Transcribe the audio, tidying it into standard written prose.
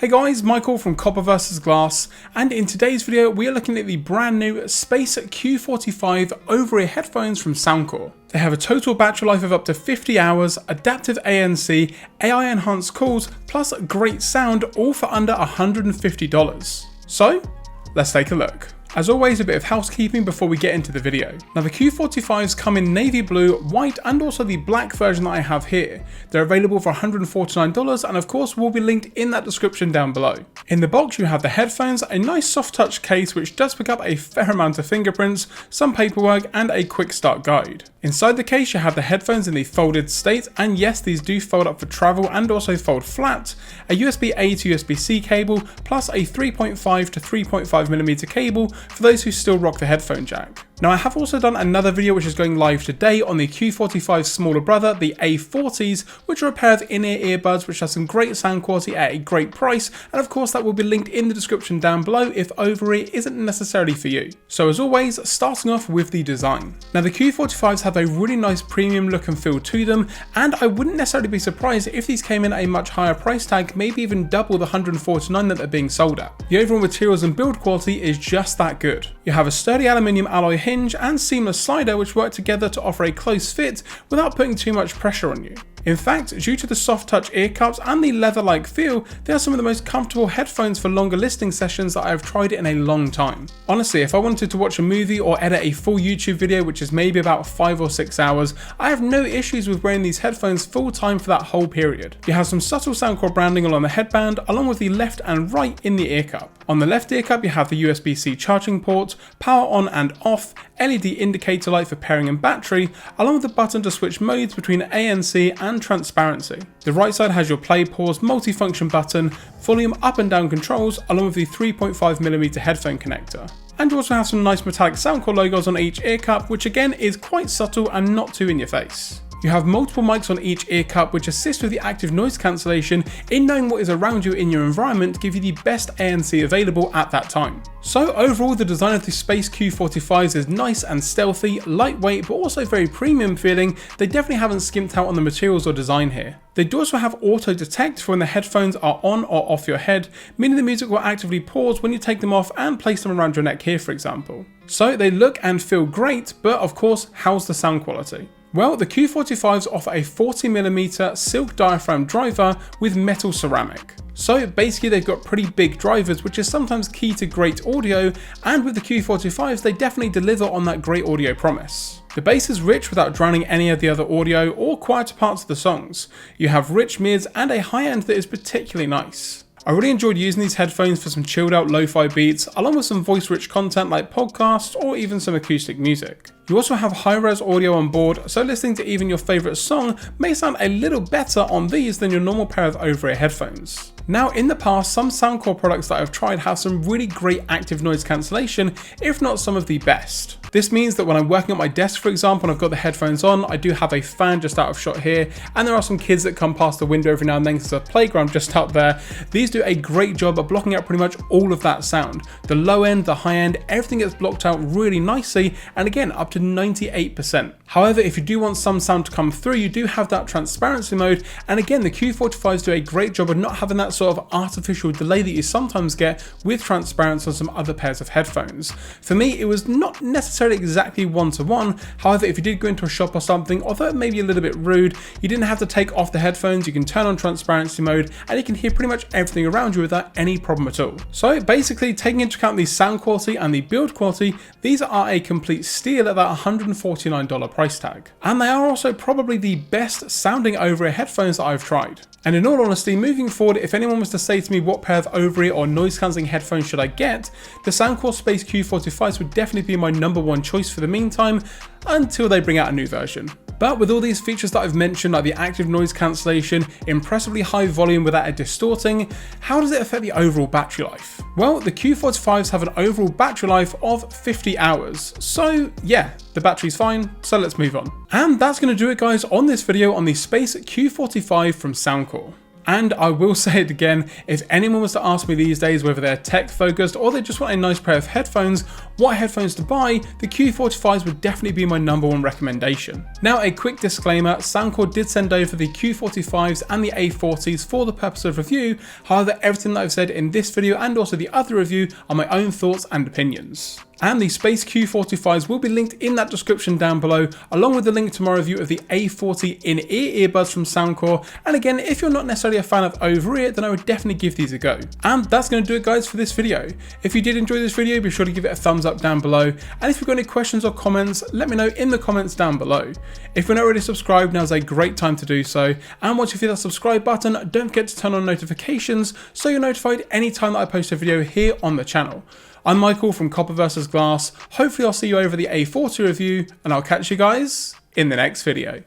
Hey guys, Michael from Copper vs Glass, and in today's video we are looking at the brand new Space Q45 over-ear headphones from Soundcore. They have a total battery life of up to 50 hours, adaptive ANC, AI enhanced calls, plus great sound, all for under $150. So, let's take a look. As always, a bit of housekeeping before we get into the video. Now the Q45s come in navy blue, white and also the black version that I have here. They're available for $149 and of course will be linked in that description down below. In the box you have the headphones, a nice soft touch case which does pick up a fair amount of fingerprints, some paperwork and a quick start guide. Inside the case you have the headphones in the folded state, and yes, these do fold up for travel and also fold flat, a USB-A to USB-C cable, plus a 3.5 to 3.5mm cable for those who still rock the headphone jack. Now I have also done another video which is going live today on the Q45's smaller brother, the A40s, which are a pair of in-ear earbuds which have some great sound quality at a great price, and of course that will be linked in the description down below if over-ear isn't necessarily for you. So as always, starting off with the design. Now the Q45s have a really nice premium look and feel to them, and I wouldn't necessarily be surprised if these came in at a much higher price tag, maybe even double the $149 that they're being sold at. The overall materials and build quality is just that good. You have a sturdy aluminium alloy hinge and seamless slider which work together to offer a close fit without putting too much pressure on you. In fact, due to the soft touch ear cups and the leather-like feel, they are some of the most comfortable headphones for longer listening sessions that I have tried in a long time. Honestly, if I wanted to watch a movie or edit a full YouTube video which is maybe about 5 or 6 hours, I have no issues with wearing these headphones full time for that whole period. You have some subtle Soundcore branding along the headband along with the left and right in the ear cup. On the left ear cup you have the USB-C charging port, power on and off, LED indicator light for pairing and battery, along with the button to switch modes between ANC and transparency. The right side has your play, pause, multifunction button, volume up and down controls, along with the 3.5mm headphone connector. And you also have some nice metallic Soundcore logos on each ear cup, which again is quite subtle and not too in your face. You have multiple mics on each ear cup which assist with the active noise cancellation in knowing what is around you in your environment to give you the best ANC available at that time. So overall the design of the Space Q45s is nice and stealthy, lightweight but also very premium feeling. They definitely haven't skimped out on the materials or design here. They do also have auto detect for when the headphones are on or off your head, meaning the music will actively pause when you take them off and place them around your neck here for example. So they look and feel great, but of course how's the sound quality? Well, the Q45s offer a 40mm silk diaphragm driver with metal ceramic. So basically they've got pretty big drivers, which is sometimes key to great audio, and with the Q45s they definitely deliver on that great audio promise. The bass is rich without drowning any of the other audio or quieter parts of the songs. You have rich mids and a high end that is particularly nice. I really enjoyed using these headphones for some chilled out lo-fi beats, along with some voice rich content like podcasts or even some acoustic music. You also have high-res audio on board, so listening to even your favourite song may sound a little better on these than your normal pair of over-ear headphones. Now in the past, some Soundcore products that I've tried have some really great active noise cancellation, if not some of the best. This means that when I'm working at my desk for example and I've got the headphones on, I do have a fan just out of shot here, and there are some kids that come past the window every now and then because there's a playground just out there. These do a great job of blocking out pretty much all of that sound. The low end, the high end, everything gets blocked out really nicely, and again up to 98%. However, if you do want some sound to come through, you do have that transparency mode, and again the Q45s do a great job of not having that sort of artificial delay that you sometimes get with transparency on some other pairs of headphones. For me it was not necessarily exactly one-to-one, however if you did go into a shop or something, although it may be a little bit rude, you didn't have to take off the headphones, you can turn on transparency mode and you can hear pretty much everything around you without any problem at all. So basically, taking into account the sound quality and the build quality, these are a complete steal at that $149 price tag. And they are also probably the best sounding over-ear headphones that I've tried. And in all honesty, moving forward, if anyone was to say to me what pair of over-ear or noise cancelling headphones should I get, the Soundcore Space Q45s would definitely be my #1 choice for the meantime, until they bring out a new version. But with all these features that I've mentioned, like the active noise cancellation, impressively high volume without it distorting, how does it affect the overall battery life? Well, the Q45s have an overall battery life of 50 hours. So yeah, the battery's fine, so let's move on. And that's going to do it guys on this video on the Space Q45 from Soundcore. And I will say it again, if anyone was to ask me these days whether they're tech focused or they just want a nice pair of headphones, what headphones to buy, the Q45s would definitely be my #1 recommendation. Now a quick disclaimer, Soundcore did send over the Q45s and the A40s for the purpose of review, however everything that I've said in this video and also the other review are my own thoughts and opinions. And the Space Q45s will be linked in that description down below, along with the link to my review of the A40 in-ear earbuds from Soundcore. And again, if you're not necessarily a fan of over-ear, then I would definitely give these a go. And that's going to do it guys for this video. If you did enjoy this video, be sure to give it a thumbs up down below. And if you've got any questions or comments, let me know in the comments down below. If you're not already subscribed, now's a great time to do so. And once you hit that subscribe button, don't forget to turn on notifications so you're notified anytime that I post a video here on the channel. I'm Michael from Copper vs Glass. Hopefully I'll see you over the A40 review, and I'll catch you guys in the next video.